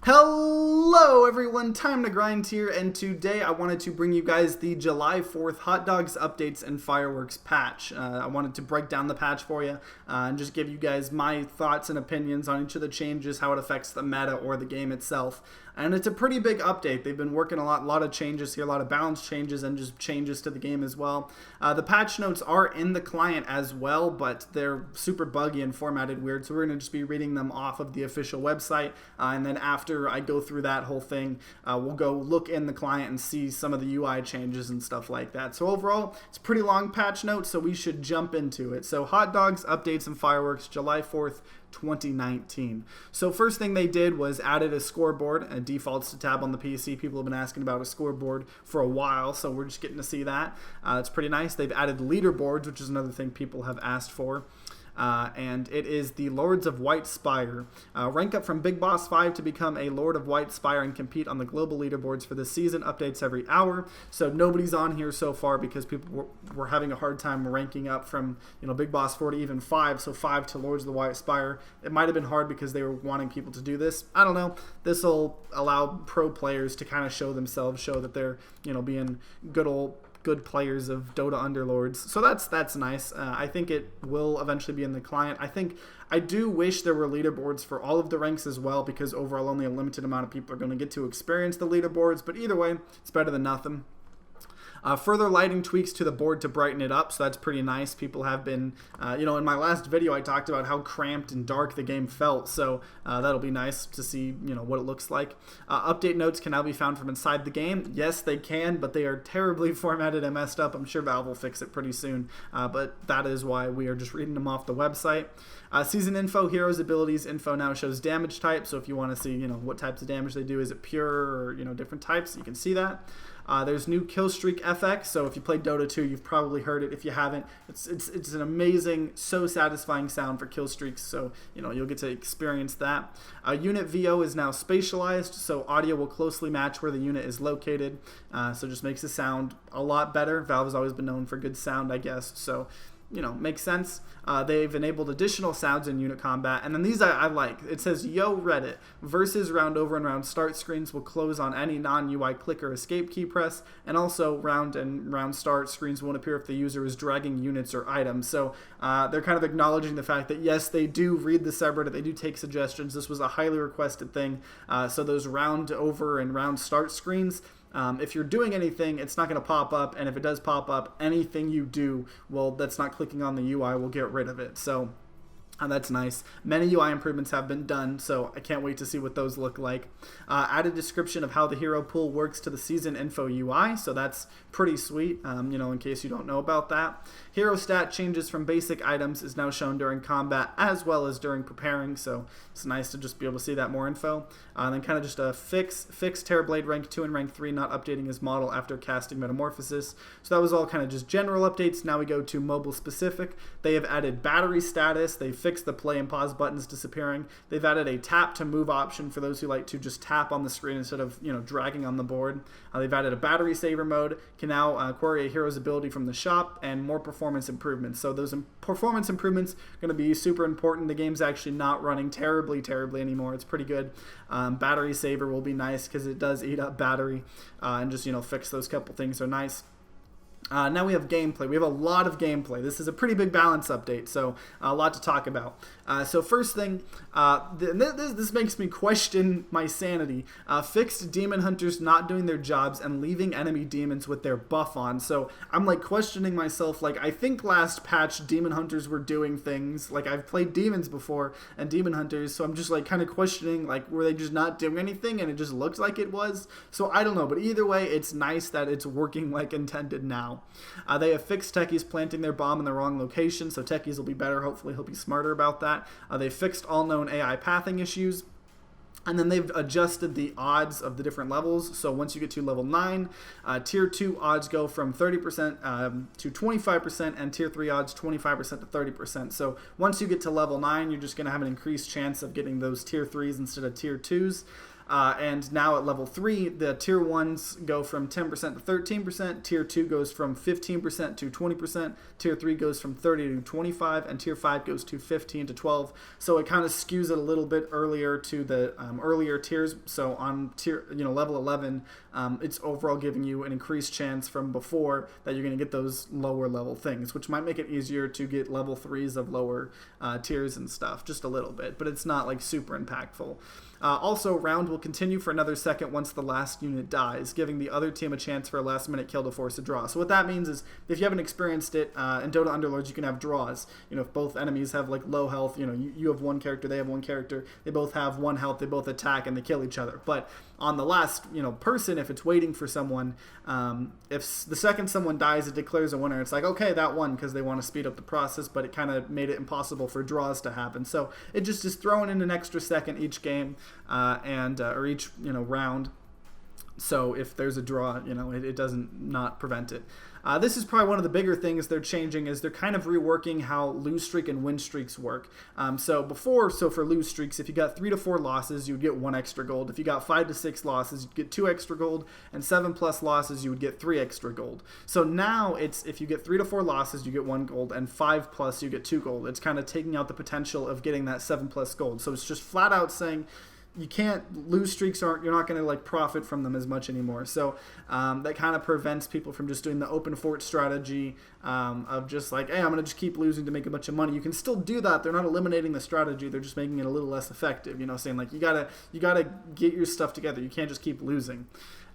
Hello everyone, Time to Grind here, and today I wanted to bring you guys the July 4th Hot Dogs Updates and Fireworks patch. I wanted to break down the patch for you and just give you guys my thoughts and opinions on each of the changes, how it affects the meta or the game itself. And it's a pretty big update. They've been working a lot of changes here, a lot of balance changes and just changes to the game as well. The patch notes are in the client as well, but they're super buggy and formatted weird, so we're going to just be reading them off of the official website, and then after I go through that whole thing, we'll go look in the client and see some of the UI changes and stuff like that. So overall, it's a pretty long patch note, so we should jump into it. So Hot Dogs, Updates, and Fireworks, July 4th, 2019. So first thing they did was added a scoreboard. It defaults to tab on the PC. People have been asking about a scoreboard for a while, so we're just getting to see that. It's pretty nice. They've added leaderboards, which is another thing people have asked for. And it is the Lords of White Spire. Rank up from Big Boss 5 to become a Lord of White Spire and compete on the global leaderboards for this season. Updates every hour. So nobody's on here so far because people were having a hard time ranking up from Big Boss 4 to even 5. So 5 to Lords of the White Spire. It might have been hard because they were wanting people to do this. I don't know. This will allow pro players to kind of show themselves, show that they're being good players of Dota Underlords. So that's nice. I think it will eventually be in the client. I do wish there were leaderboards for all of the ranks as well, because overall only a limited amount of people are going to get to experience the leaderboards, but either way, it's better than nothing. Further lighting tweaks to the board to brighten it up, so that's pretty nice. People have been, in my last video I talked about how cramped and dark the game felt, so that'll be nice to see, what it looks like. Update notes can now be found from inside the game. Yes, they can, but they are terribly formatted and messed up. I'm sure Valve will fix it pretty soon, but that is why we are just reading them off the website. Season info, heroes, abilities info now shows damage type, so if you want to see, what types of damage they do, is it pure or, different types, you can see that. There's new kill streak FX, so if you played Dota 2, you've probably heard it. If you haven't, it's an amazing, so satisfying sound for kill streaks, so you'll get to experience that. Unit VO is now spatialized, so audio will closely match where the unit is located, so just makes the sound a lot better. Valve has always been known for good sound, I guess, so makes sense. They've enabled additional sounds in unit combat, and then these I like. It says, "Yo Reddit, versus round over and round start screens will close on any non-UI click or escape key press, and also round and round start screens won't appear if the user is dragging units or items." So they're kind of acknowledging the fact that yes, they do read the subreddit, they do take suggestions. This was a highly requested thing. So those round over and round start screens, if you're doing anything, it's not going to pop up, and if it does pop up, anything you do, well, that's not clicking on the UI, will get rid of it. So that's nice. Many UI improvements have been done, so I can't wait to see what those look like. Added description of how the hero pool works to the season info UI, so that's pretty sweet, in case you don't know about that. Hero stat changes from basic items is now shown during combat as well as during preparing, so it's nice to just be able to see that more info. And then kind of just a fix Terrorblade rank 2 and rank 3 not updating his model after casting Metamorphosis. So that was all kind of just general updates. Now we go to mobile specific. They have added battery status. They fixed the play and pause buttons disappearing. They've added a tap to move option for those who like to just tap on the screen instead of dragging on the board. They've added a battery saver mode. Can now query a hero's ability from the shop, and more performance improvements. So those performance improvements are going to be super important. The game's actually not running terribly anymore. It's pretty good. Battery saver will be nice because it does eat up battery, and just fix those couple things are nice. Now we have gameplay. We have a lot of gameplay. This is a pretty big balance update, so a lot to talk about. So first thing, this makes me question my sanity. Fixed demon hunters not doing their jobs and leaving enemy demons with their buff on. So I'm like questioning myself, like I think last patch demon hunters were doing things. Like I've played demons before and demon hunters, so I'm just like kind of questioning, like were they just not doing anything and it just looked like it was? So I don't know, but either way, it's nice that it's working like intended now. They have fixed techies planting their bomb in the wrong location, so techies will be better. Hopefully he'll be smarter about that. They fixed all known AI pathing issues. And then they've adjusted the odds of the different levels. So once you get to level 9, Tier 2 odds go from 30% to 25%, and Tier 3 odds 25% to 30%. So once you get to level 9, you're just going to have an increased chance of getting those Tier 3s instead of Tier 2s. And now at level 3, the tier 1s go from 10% to 13%, tier 2 goes from 15% to 20%, tier 3 goes from 30 to 25, and tier 5 goes to 15 to 12. So it kind of skews it a little bit earlier to the earlier tiers. So on tier, level 11, it's overall giving you an increased chance from before that you're going to get those lower level things, which might make it easier to get level 3s of lower tiers and stuff, just a little bit, but it's not like super impactful. Also, round will continue for another second once the last unit dies, giving the other team a chance for a last-minute kill to force a draw. So what that means is, if you haven't experienced it, in Dota Underlords, you can have draws. If both enemies have like low health, you have one character, they have one character, they both have 1 health, they both attack, and they kill each other. But on the last, person, if it's waiting for someone, if the second someone dies, it declares a winner. It's like, okay, that won, because they want to speed up the process, but it kind of made it impossible for draws to happen. So it just is throwing in an extra second each game, or each round. So if there's a draw, it doesn't not prevent it. This is probably one of the bigger things they're changing, is they're kind of reworking how lose streak and win streaks work. So for lose streaks, if you got 3 to 4 losses, you would get 1 extra gold. If you got 5 to 6 losses, you'd get 2 extra gold, and 7+ losses, you would get 3 extra gold. So now it's, if you get 3 to 4 losses, you get 1 gold, and 5+, you get 2 gold. It's kind of taking out the potential of getting that 7+ gold. So it's just flat out saying, you can't, lose streaks you're not going to like profit from them as much anymore. So that kind of prevents people from just doing the open fort strategy of just like, hey, I'm going to just keep losing to make a bunch of money. You can still do that. They're not eliminating the strategy. They're just making it a little less effective, saying like, you gotta get your stuff together. You can't just keep losing.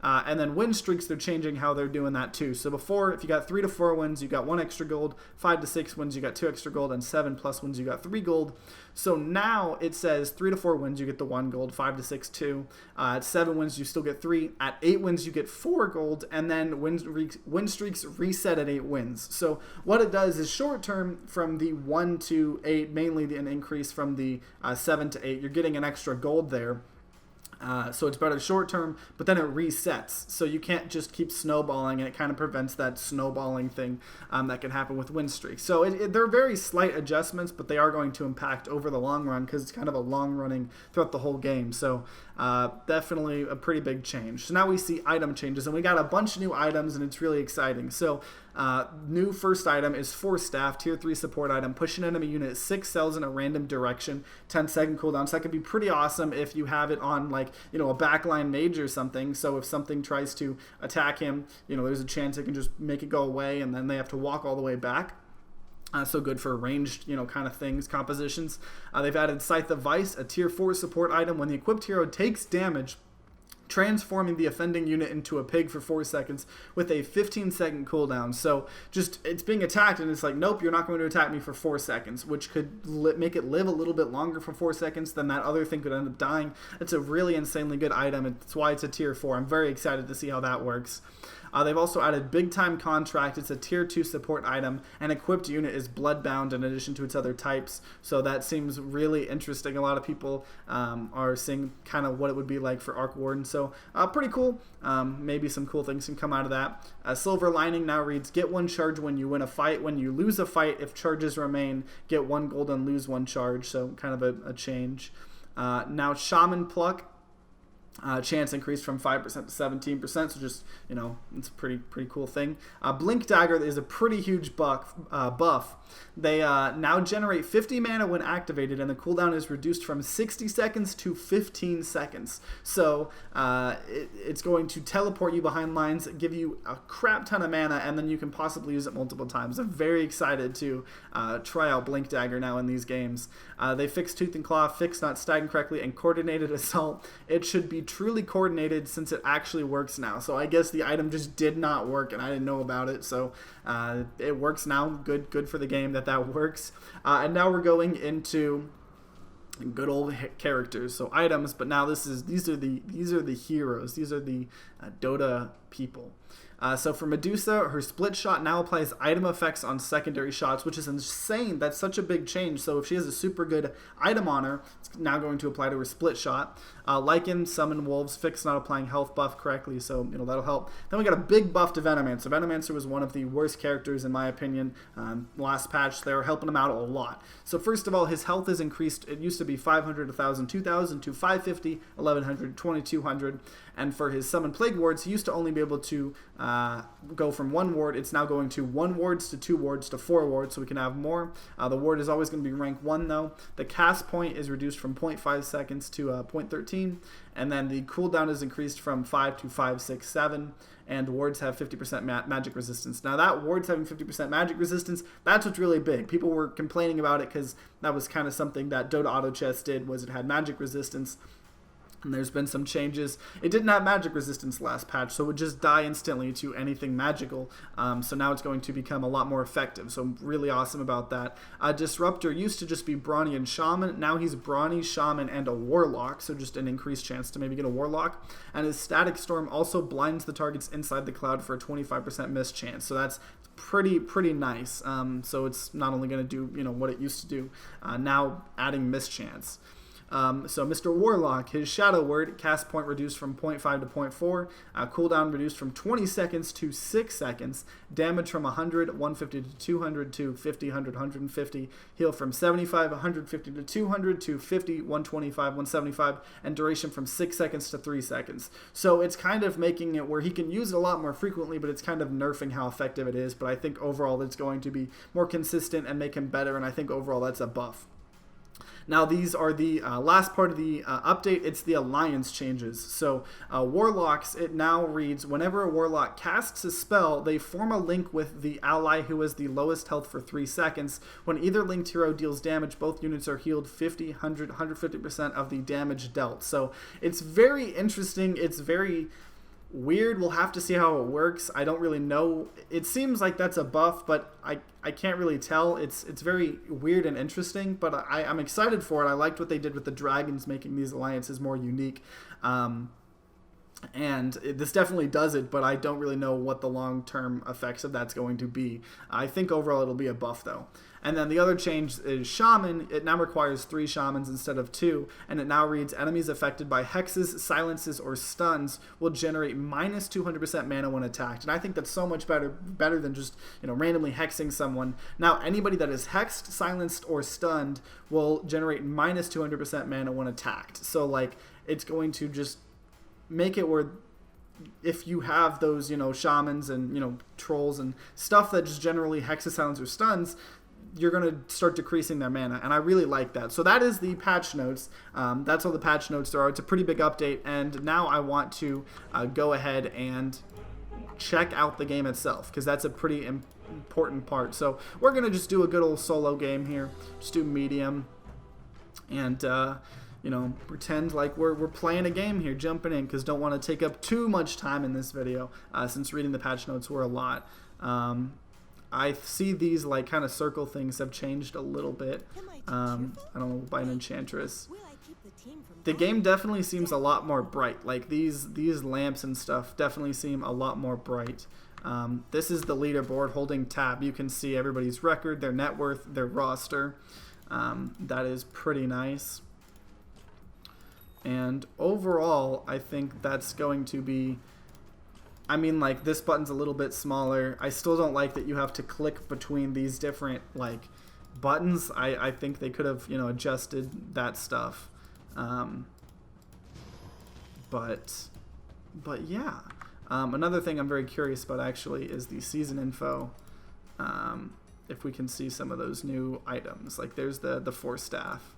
And then win streaks, they're changing how they're doing that too. So before, if you got 3 to 4 wins, you got 1 extra gold, 5 to 6 wins, you got 2 extra gold, and 7+ wins, you got 3 gold. So now it says 3 to 4 wins, you get the 1 gold, 5 to 6, 2. At 7 wins, you still get 3. At 8 wins, you get 4 gold, and then win streaks reset at 8 wins. So what it does is short term, from the 1 to 8, mainly an increase from the 7 to 8, you're getting an extra gold there. So it's better short term, but then it resets. So you can't just keep snowballing, and it kind of prevents that snowballing thing that can happen with win streaks. So they're very slight adjustments, but they are going to impact over the long run, because it's kind of a long running throughout the whole game. So definitely a pretty big change. So now we see item changes, and we got a bunch of new items, and it's really exciting. So new first item is Force Staff, tier 3 support item. Push an enemy unit 6 cells in a random direction, 10-second cooldown. So that can be pretty awesome if you have it on like, a backline mage or something. So if something tries to attack him, there's a chance it can just make it go away, and then they have to walk all the way back. So good for ranged, kind of things, compositions. They've added Scythe of Vice, a tier 4 support item. When the equipped hero takes damage, transforming the offending unit into a pig for 4 seconds with a 15-second cooldown. So just, it's being attacked, and it's like, nope, you're not going to attack me for 4 seconds, which could make it live a little bit longer for 4 seconds than that other thing could end up dying. It's a really insanely good item. It's why it's a tier 4. I'm very excited to see how that works. They've also added Big Time Contract. It's a tier 2 support item. An equipped unit is bloodbound in addition to its other types. So that seems really interesting. A lot of people are seeing kind of what it would be like for Arc Warden. So pretty cool. Maybe some cool things can come out of that. Silver Lining now reads, get 1 charge when you win a fight. When you lose a fight, if charges remain, get 1 gold and lose 1 charge. So kind of a change. Now Shaman Pluck. Chance increased from 5% to 17%, so just, it's a pretty cool thing. Blink Dagger is a pretty huge buff. They now generate 50 mana when activated, and the cooldown is reduced from 60 seconds to 15 seconds. So it's going to teleport you behind lines, give you a crap ton of mana, and then you can possibly use it multiple times. I'm very excited to try out Blink Dagger now in these games. They fixed Tooth and Claw, fixed not stacking correctly, and Coordinated Assault. It should be truly coordinated since it actually works now. So I guess the item just did not work, and I didn't know about it. So it works now. Good for the game that works. And now we're going into good old characters, so items. But now these are the heroes. These are the Dota people. So for Medusa, her split shot now applies item effects on secondary shots, which is insane. That's such a big change. So if she has a super good item on her, it's now going to apply to her split shot. Lycan, Summon Wolves, Fix not applying health buff correctly, so that'll help. Then we got a big buff to Venomancer. Venomancer was one of the worst characters in my opinion. Last patch, they were helping him out a lot. So first of all, his health is increased. It used to be 500, 1,000, 2,000 to 550, 1,100, 2,200. And for his Summon Plague Wards, he used to only be able to go from 1 ward. It's now going to 1 wards to 2 wards to 4 wards, so we can have more. The ward is always going to be rank 1 though. The cast point is reduced from 0.5 seconds to 0.13, and then the cooldown is increased from 5 to 5, 6, 7. And wards have 50% magic resistance. Now that wards having 50% magic resistance, that's what's really big. People were complaining about it because that was kind of something that Dota Auto Chess did, was it had magic resistance. And there's been some changes. It didn't have magic resistance last patch, so it would just die instantly to anything magical. So now it's going to become a lot more effective. So I'm really awesome about that. Disruptor used to just be Brawny and Shaman. Now he's Brawny, Shaman, and a Warlock. So just an increased chance to maybe get a Warlock. And his Static Storm also blinds the targets inside the cloud for a 25% miss chance. So that's pretty nice. So it's not only going to do what it used to do, now adding miss chance. So Mr. Warlock, his Shadow Word, cast point reduced from 0.5 to 0.4, cooldown reduced from 20 seconds to 6 seconds, damage from 100, 150 to 200 to 50, 100, 150, heal from 75, 150 to 200 to 50, 125, 175, and duration from 6 seconds to 3 seconds. So it's kind of making it where he can use it a lot more frequently, but it's kind of nerfing how effective it is. But I think overall it's going to be more consistent and make him better, and I think overall that's a buff. Now these are the last part of the update. It's the alliance changes. So Warlocks, it now reads, whenever a Warlock casts a spell, they form a link with the ally who has the lowest health for 3 seconds. When either linked hero deals damage, both units are healed 50, 100, 150% of the damage dealt. So it's very interesting. It's very weird. We'll have to see how it works. I don't really know. It seems like that's a buff, but I can't really tell. It's very weird and interesting, but I'm excited for it. I liked what they did with the dragons, making these alliances more unique. This definitely does it, but I don't really know what the long-term effects of that's going to be. I think overall it'll be a buff though. And then the other change is Shaman. It now requires 3 Shamans instead of 2, and it now reads, enemies affected by hexes, silences, or stuns will generate minus 200% mana when attacked. And I think that's so much better than just randomly hexing someone. Now anybody that is hexed, silenced, or stunned will generate minus 200% mana when attacked. So like it's going to just make it where if you have those shamans and trolls and stuff that just generally hexes, silence, or stuns, you're going to start decreasing their mana, and I really like that. So that is the patch notes. That's all the patch notes there are. It's a pretty big update, and now I want to go ahead and check out the game itself, because that's a pretty important part. So we're going to just do a good old solo game here. Just do medium, and pretend like we're playing a game here, jumping in, because don't want to take up too much time in this video, since reading the patch notes were a lot. I see these like kind of circle things have changed a little bit. I don't know, by an enchantress. The game definitely seems a lot more bright. Like these lamps and stuff definitely seem a lot more bright. This is the leaderboard. Holding tab, you can see everybody's record, their net worth, their roster. That is pretty nice. And overall, I think that's going to be... I mean, like, this button's a little bit smaller. I still don't like that you have to click between these different, like, buttons. I think they could have, adjusted that stuff. But yeah. Another thing I'm very curious about, actually, is the season info. If we can see some of those new items. Like, there's the 4 staff.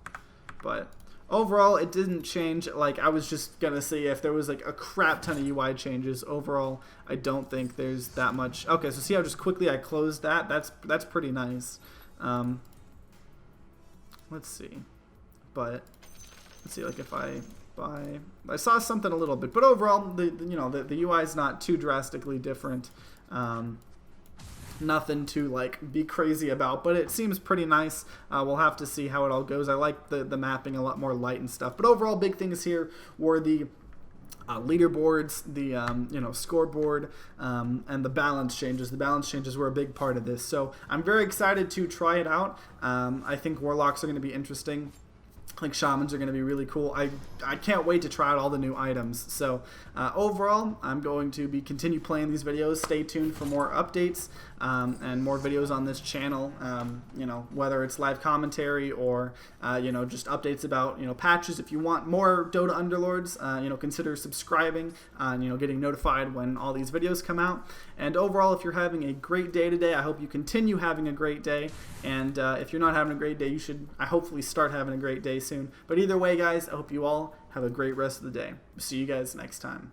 But... overall, it didn't change. Like, I was just going to say if there was, like, a crap ton of UI changes. Overall, I don't think there's that much. Okay, so see how just quickly I closed that? That's pretty nice. Let's see. But, let's see, like, if I buy... I saw something a little bit. But overall, the UI is not too drastically different. Nothing to like be crazy about, but it seems pretty nice. We'll have to see how it all goes. I like the mapping a lot more light and stuff, but overall big things here were the leaderboards, the scoreboard, and the balance changes. The balance changes were a big part of this, so I'm very excited to try it out. I think Warlocks are going to be interesting. I think Shamans are going to be really cool. I can't wait to try out all the new items. So overall, I'm going to continue playing these videos. Stay tuned for more updates and more videos on this channel. Whether it's live commentary or just updates about patches. If you want more Dota Underlords, consider subscribing and getting notified when all these videos come out. And overall, if you're having a great day today, I hope you continue having a great day. And if you're not having a great day, you should hopefully start having a great day soon. But either way, guys, I hope you all have a great rest of the day. See you guys next time.